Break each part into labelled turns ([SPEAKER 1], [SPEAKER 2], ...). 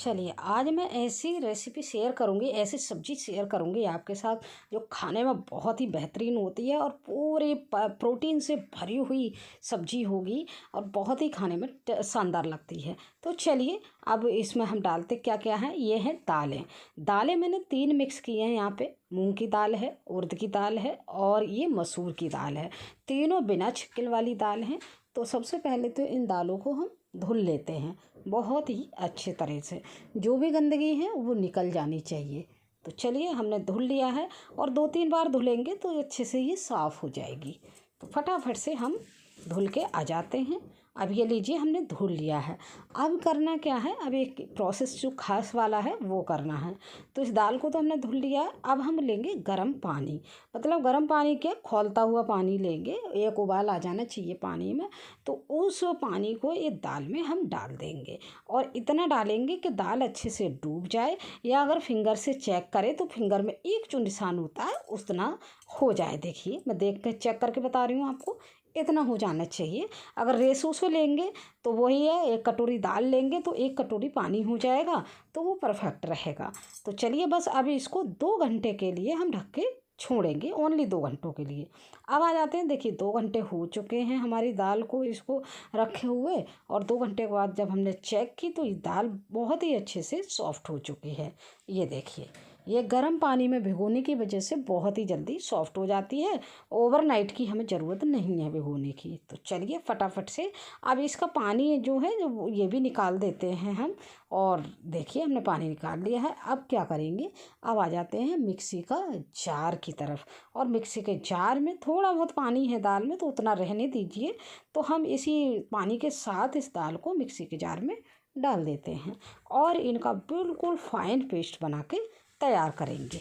[SPEAKER 1] चलिए, आज मैं ऐसी रेसिपी शेयर करूँगी, ऐसी सब्ज़ी शेयर करूँगी आपके साथ जो खाने में बहुत ही बेहतरीन होती है और पूरे प्रोटीन से भरी हुई सब्ज़ी होगी और बहुत ही खाने में शानदार लगती है। तो चलिए, अब इसमें हम डालते क्या क्या हैं। ये हैं दालें। दालें मैंने 3 मिक्स की हैं यहाँ पे। मूंग की दाल है, उड़द की दाल है और ये मसूर की दाल है। तीनों बिना छिकल वाली दाल हैं। तो सबसे पहले तो इन दालों को हम धुल लेते हैं बहुत ही अच्छे तरह से। जो भी गंदगी है वो निकल जानी चाहिए। तो चलिए, हमने धुल लिया है और 2-3 बार धुलेंगे तो अच्छे से ये साफ़ हो जाएगी। तो फटाफट से हम धुल के आ जाते हैं। अब ये लीजिए, हमने धुल लिया है। अब करना क्या है, अब एक प्रोसेस जो खास वाला है वो करना है। तो इस दाल को तो हमने धुल लिया है। अब हम लेंगे गर्म पानी, मतलब गर्म पानी क्या, खौलता हुआ पानी लेंगे। एक उबाल आ जाना चाहिए पानी में। तो उस पानी को ये दाल में हम डाल देंगे और इतना डालेंगे कि दाल अच्छे से डूब जाए, या अगर फिंगर से चेक करें तो फिंगर में एक जो निशान होता है उतना हो जाए। देखिए, मैं देख कर चेक करके बता रही हूँ आपको, इतना हो जाना चाहिए। अगर रेसो से लेंगे तो वही है, 1 कटोरी दाल लेंगे तो 1 कटोरी पानी हो जाएगा, तो वो परफेक्ट रहेगा। तो चलिए, बस अभी इसको 2 घंटे के लिए हम ढक के छोड़ेंगे, ओनली 2 घंटों के लिए। अब आ जाते हैं, देखिए 2 घंटे हो चुके हैं हमारी दाल को इसको रखे हुए। और 2 घंटे के बाद जब हमने चेक की तो ये दाल बहुत ही अच्छे से सॉफ्ट हो चुकी है। ये देखिए, ये गर्म पानी में भिगोने की वजह से बहुत ही जल्दी सॉफ्ट हो जाती है। ओवरनाइट की हमें ज़रूरत नहीं है भिगोने की। तो चलिए, फटाफट से अब इसका पानी जो है जो ये भी निकाल देते हैं हम। और देखिए, हमने पानी निकाल लिया है। अब क्या करेंगे, अब आ जाते हैं मिक्सी का जार की तरफ। और मिक्सी के जार में थोड़ा बहुत पानी है दाल में, तो उतना रहने दीजिए। तो हम इसी पानी के साथ इस दाल को मिक्सी के जार में डाल देते हैं और इनका बिल्कुल फाइन पेस्ट बना के तैयार करेंगे।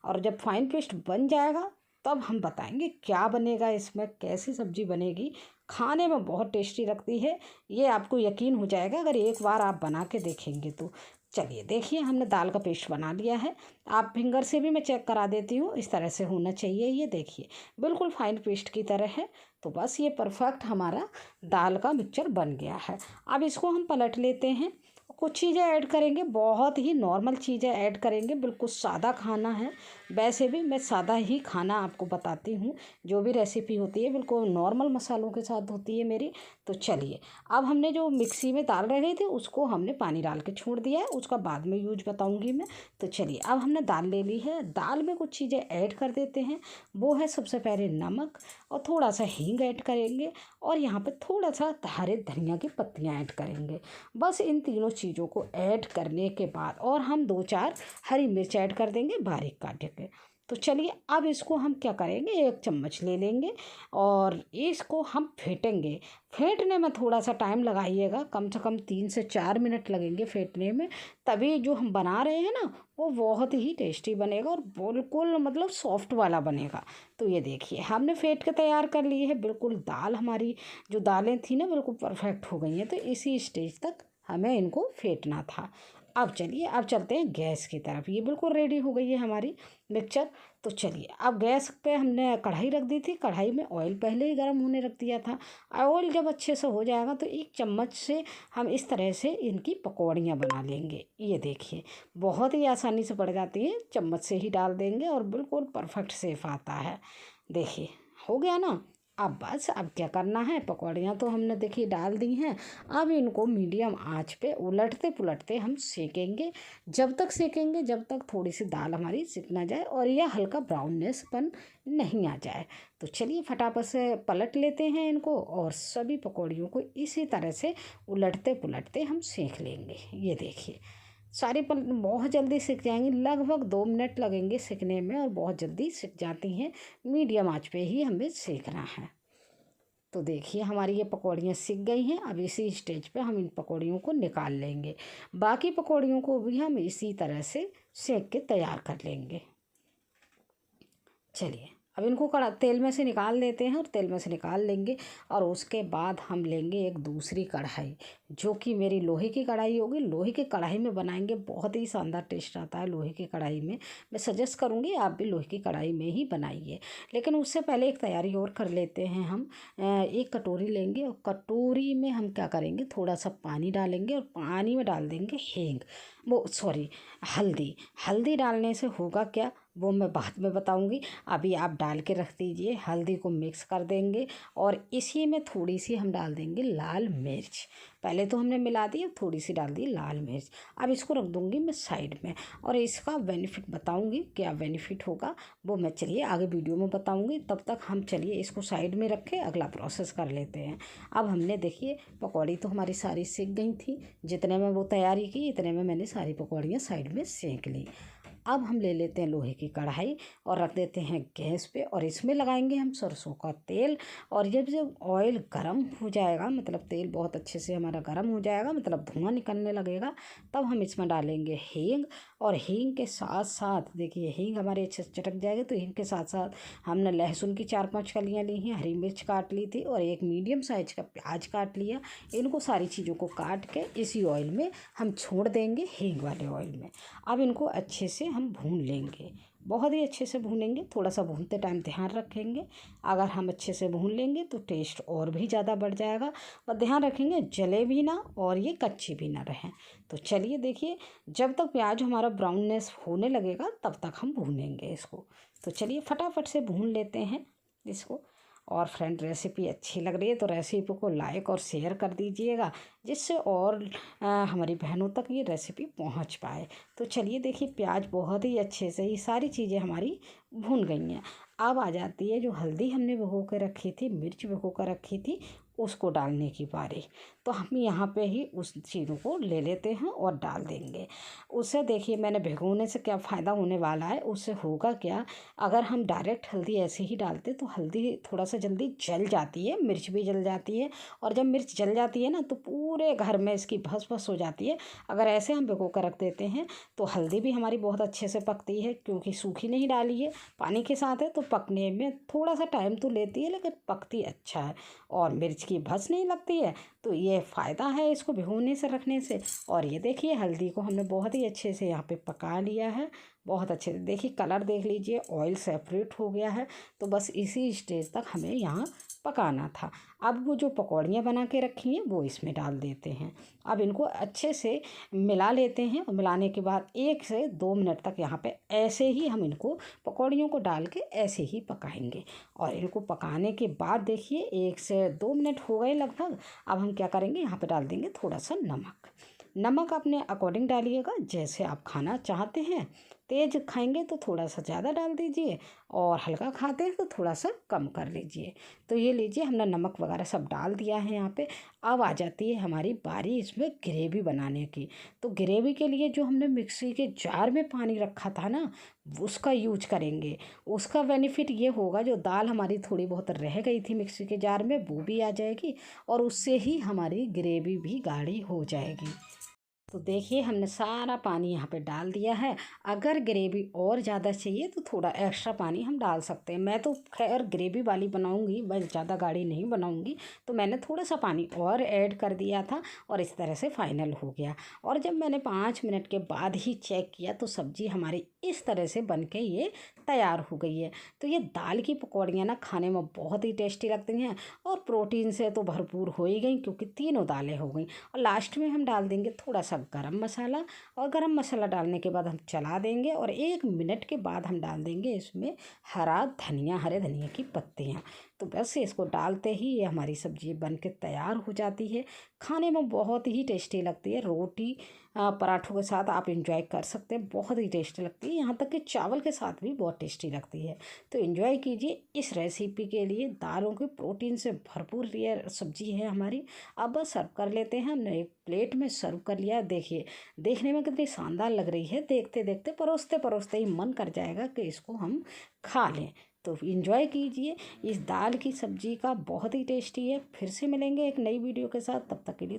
[SPEAKER 1] और जब फाइन पेस्ट बन जाएगा तब हम बताएंगे क्या बनेगा इसमें, कैसी सब्ज़ी बनेगी। खाने में बहुत टेस्टी लगती है, ये आपको यकीन हो जाएगा अगर एक बार आप बना के देखेंगे तो। चलिए देखिए, हमने दाल का पेस्ट बना लिया है। आप फिंगर से भी मैं चेक करा देती हूँ, इस तरह से होना चाहिए। ये देखिए, बिल्कुल फाइन पेस्ट की तरह है। तो बस ये परफेक्ट हमारा दाल का मिक्सचर बन गया है। अब इसको हम पलट लेते हैं। कुछ चीज़ें ऐड करेंगे, बहुत ही नॉर्मल चीज़ें ऐड करेंगे, बिल्कुल सादा खाना है। वैसे भी मैं सादा ही खाना आपको बताती हूँ। जो भी रेसिपी होती है बिल्कुल नॉर्मल मसालों के साथ होती है मेरी। तो चलिए, अब हमने जो मिक्सी में दाल रह गई थी उसको हमने पानी डाल के छोड़ दिया है, उसका बाद में यूज बताऊँगी मैं। तो चलिए, अब हमने दाल ले ली है। दाल में कुछ चीज़ें ऐड कर देते हैं। वो है सबसे पहले नमक, और थोड़ा सा हींग ऐड करेंगे, और यहाँ पे थोड़ा सा हरे धनिया की पत्तियाँ ऐड करेंगे। बस इन तीनों चीज़ों को ऐड करने के बाद और हम 2-4 हरी मिर्च ऐड कर देंगे बारीक काट के। तो चलिए, अब इसको हम क्या करेंगे, 1 चम्मच ले लेंगे और इसको हम फेंटेंगे। फेंटने में थोड़ा सा टाइम लगाइएगा, कम से कम 3 से 4 मिनट लगेंगे फेंटने में। तभी जो हम बना रहे हैं ना वो बहुत ही टेस्टी बनेगा और बिल्कुल मतलब सॉफ्ट वाला बनेगा। तो ये देखिए, हमने फेंट के तैयार कर ली है। बिल्कुल दाल हमारी जो दालें थी ना बिल्कुल परफेक्ट हो गई हैं। तो इसी स्टेज तक हमें इनको फेंटना था। अब चलिए, अब चलते हैं गैस की तरफ। ये बिल्कुल रेडी हो गई है हमारी मिक्सचर। तो चलिए, अब गैस पे हमने कढ़ाई रख दी थी। कढ़ाई में ऑयल पहले ही गर्म होने रख दिया था। ऑयल जब अच्छे से हो जाएगा तो 1 चम्मच से हम इस तरह से इनकी पकौड़ियाँ बना लेंगे। ये देखिए, बहुत ही आसानी से पड़ जाती है, चम्मच से ही डाल देंगे और बिल्कुल परफेक्ट शेप आता है। देखिए, हो गया ना। अब बस, अब क्या करना है, पकौड़ियाँ तो हमने देखिए डाल दी हैं। अब इनको मीडियम आंच पे उलटते पुलटते हम सेकेंगे। जब तक सेकेंगे जब तक थोड़ी सी दाल हमारी सिक ना जाए और यह हल्का ब्राउननेसपन नहीं आ जाए। तो चलिए, फटाफट से पलट लेते हैं इनको और सभी पकौड़ियों को इसी तरह से उलटते पुलटते हम सेक लेंगे। ये देखिए, सारी पल बहुत जल्दी सिक जाएंगी, लगभग 2 मिनट लगेंगे सिकने में और बहुत जल्दी सिक जाती हैं। मीडियम आंच पे ही हमें सेकना है। तो देखिए, हमारी ये पकौड़ियाँ सिक गई हैं। अब इसी स्टेज पे हम इन पकौड़ियों को निकाल लेंगे। बाकी पकौड़ियों को भी हम इसी तरह से सेक के तैयार कर लेंगे। चलिए, अब इनको तेल में से निकाल लेते हैं और तेल में से निकाल लेंगे। और उसके बाद हम लेंगे एक दूसरी कढ़ाई। जो कि मेरी लोहे की कढ़ाई होगी। लोहे की कढ़ाई में बनाएंगे, बहुत ही शानदार टेस्ट आता है लोहे की कढ़ाई में। मैं सजेस्ट करूँगी आप भी लोहे की कढ़ाई में ही बनाइए। लेकिन उससे पहले एक तैयारी और कर लेते हैं हम। एक कटोरी लेंगे और कटोरी में हम क्या करेंगे, थोड़ा सा पानी डालेंगे और पानी में डाल देंगे हींग, वो सॉरी हल्दी। हल्दी डालने से होगा क्या, वो मैं बाद में बताऊंगी। अभी आप डाल के रख दीजिए। हल्दी को मिक्स कर देंगे और इसी में थोड़ी सी हम डाल देंगे लाल मिर्च। पहले तो हमने मिला दी, अब थोड़ी सी डाल दी लाल मिर्च। अब इसको रख दूंगी मैं साइड में और इसका बेनिफिट बताऊंगी, क्या बेनिफिट होगा वो मैं चलिए आगे वीडियो में बताऊंगी। तब तक हम चलिए इसको साइड में रखें, अगला प्रोसेस कर लेते हैं। अब हमने देखिए पकौड़ी तो हमारी सारी सेक गई थी। जितने में वो तैयारी की इतने में मैंने सारी पकौड़ियाँ साइड में सेक ली। अब हम ले लेते हैं लोहे की कढ़ाई और रख देते हैं गैस पे और इसमें लगाएंगे हम सरसों का तेल। और जब ऑयल गर्म हो जाएगा, मतलब तेल बहुत अच्छे से हमारा गर्म हो जाएगा, मतलब धुआं निकलने लगेगा, तब हम इसमें डालेंगे हींग। और हींग के साथ साथ देखिए हींग हमारे अच्छे से चटक जाएगी, तो हींग के साथ साथ हमने लहसुन की 4-5 कलियाँ ली हैं, हरी मिर्च काट ली थी और एक मीडियम साइज का प्याज काट लिया। इनको सारी चीज़ों को काट के इसी ऑयल में हम छोड़ देंगे, हींग वाले ऑयल में। अब इनको अच्छे से हम भून लेंगे, बहुत ही अच्छे से भूनेंगे। थोड़ा सा भूनते टाइम ध्यान रखेंगे, अगर हम अच्छे से भून लेंगे तो टेस्ट और भी ज़्यादा बढ़ जाएगा। और ध्यान रखेंगे जले भी ना और ये कच्चे भी ना रहें। तो चलिए देखिए, जब तक प्याज हमारा ब्राउननेस होने लगेगा तब तक हम भूनेंगे इसको। तो चलिए फटाफट से भून लेते हैं इसको। और फ्रेंड रेसिपी अच्छी लग रही है तो रेसिपी को लाइक और शेयर कर दीजिएगा, जिससे और हमारी बहनों तक ये रेसिपी पहुंच पाए। तो चलिए देखिए प्याज बहुत ही अच्छे से, ये सारी चीज़ें हमारी भून गई हैं। अब आ जाती है जो हल्दी हमने भिगो के रखी थी, मिर्च भिगो कर रखी थी, उसको डालने की बारी। तो हम यहाँ पे ही उस चीज़ों को ले लेते हैं और डाल देंगे। उससे देखिए मैंने भिगोने से क्या फ़ायदा होने वाला है, उससे होगा क्या, अगर हम डायरेक्ट हल्दी ऐसे ही डालते तो हल्दी थोड़ा सा जल्दी जल जाती है, मिर्च भी जल जाती है। और जब मिर्च जल जाती है ना तो पूरे घर में इसकी भस भस हो जाती है। अगर ऐसे हम भिगो कर रख देते हैं तो हल्दी भी हमारी बहुत अच्छे से पकती है, क्योंकि सूखी नहीं डाली है, पानी के साथ है, तो पकने में थोड़ा सा टाइम तो लेती है लेकिन पकती अच्छा है। और मिर्च की भस नहीं लगती है, तो ये फ़ायदा है इसको भिगोने से रखने से। और ये देखिए हल्दी को हमने बहुत ही अच्छे से यहाँ पे पका लिया है, बहुत अच्छे से। देखिए कलर देख लीजिए, ऑयल सेपरेट हो गया है। तो बस इसी स्टेज तक हमें यहाँ पकाना था। अब वो जो पकौड़ियाँ बना के रखी हैं वो इसमें डाल देते हैं। अब इनको अच्छे से मिला लेते हैं और मिलाने के बाद 1 से 2 मिनट तक यहाँ पे ऐसे ही हम इनको पकौड़ियों को डाल के ऐसे ही पकाएंगे। और इनको पकाने के बाद देखिए 1 से 2 मिनट हो गए लगभग। अब हम क्या करेंगे, यहाँ पे डाल देंगे थोड़ा सा नमक। नमक अपने अकॉर्डिंग डालिएगा, जैसे आप खाना चाहते हैं। तेज़ खाएंगे तो थोड़ा सा ज़्यादा डाल दीजिए और हल्का खाते हैं तो थोड़ा सा कम कर लीजिए। तो ये लीजिए हमने नमक वगैरह सब डाल दिया है यहाँ पे। अब आ जाती है हमारी बारी इसमें ग्रेवी बनाने की। तो ग्रेवी के लिए जो हमने मिक्सी के जार में पानी रखा था ना, उसका यूज करेंगे। उसका बेनिफिट ये होगा, जो दाल हमारी थोड़ी बहुत रह गई थी मिक्सी के जार में वो भी आ जाएगी और उससे ही हमारी ग्रेवी भी गाढ़ी हो जाएगी। तो देखिए हमने सारा पानी यहाँ पे डाल दिया है। अगर ग्रेवी और ज़्यादा चाहिए तो थोड़ा एक्स्ट्रा पानी हम डाल सकते हैं। मैं तो खैर ग्रेवी वाली बनाऊँगी, मैं ज़्यादा गाढ़ी नहीं बनाऊँगी, तो मैंने थोड़ा सा पानी और ऐड कर दिया था और इस तरह से फाइनल हो गया। और जब मैंने 5 मिनट के बाद ही चेक किया तो सब्ज़ी हमारी इस तरह से बन के ये तैयार हो गई है। तो ये दाल की पकौड़ियाँ ना खाने में बहुत ही टेस्टी लगती हैं और प्रोटीन से तो भरपूर हो ही गई, क्योंकि तीनों दालें हो गई। और लास्ट में हम डाल देंगे थोड़ा सा गरम मसाला। और गरम मसाला डालने के बाद हम चला देंगे और 1 मिनट के बाद हम डाल देंगे इसमें हरा धनिया, हरे धनिया की पत्तियाँ। तो बस इसको डालते ही ये हमारी सब्ज़ी बन के तैयार हो जाती है। खाने में बहुत ही टेस्टी लगती है, रोटी पराठों के साथ आप इंजॉय कर सकते हैं, बहुत ही टेस्टी लगती है। यहाँ तक कि चावल के साथ भी बहुत टेस्टी लगती है। तो एंजॉय कीजिए इस रेसिपी के लिए। दालों के प्रोटीन से भरपूर ये सब्जी है हमारी। अब बस सर्व कर लेते हैं। हमने एक प्लेट में सर्व कर लिया। देखिए देखने में कितनी शानदार लग रही है, देखते देखते परोसते परोसते ही मन कर जाएगा कि इसको हम खा लें। तो इन्जॉय कीजिए इस दाल की सब्ज़ी का, बहुत ही टेस्टी है। फिर से मिलेंगे एक नई वीडियो के साथ, तब तक के लिए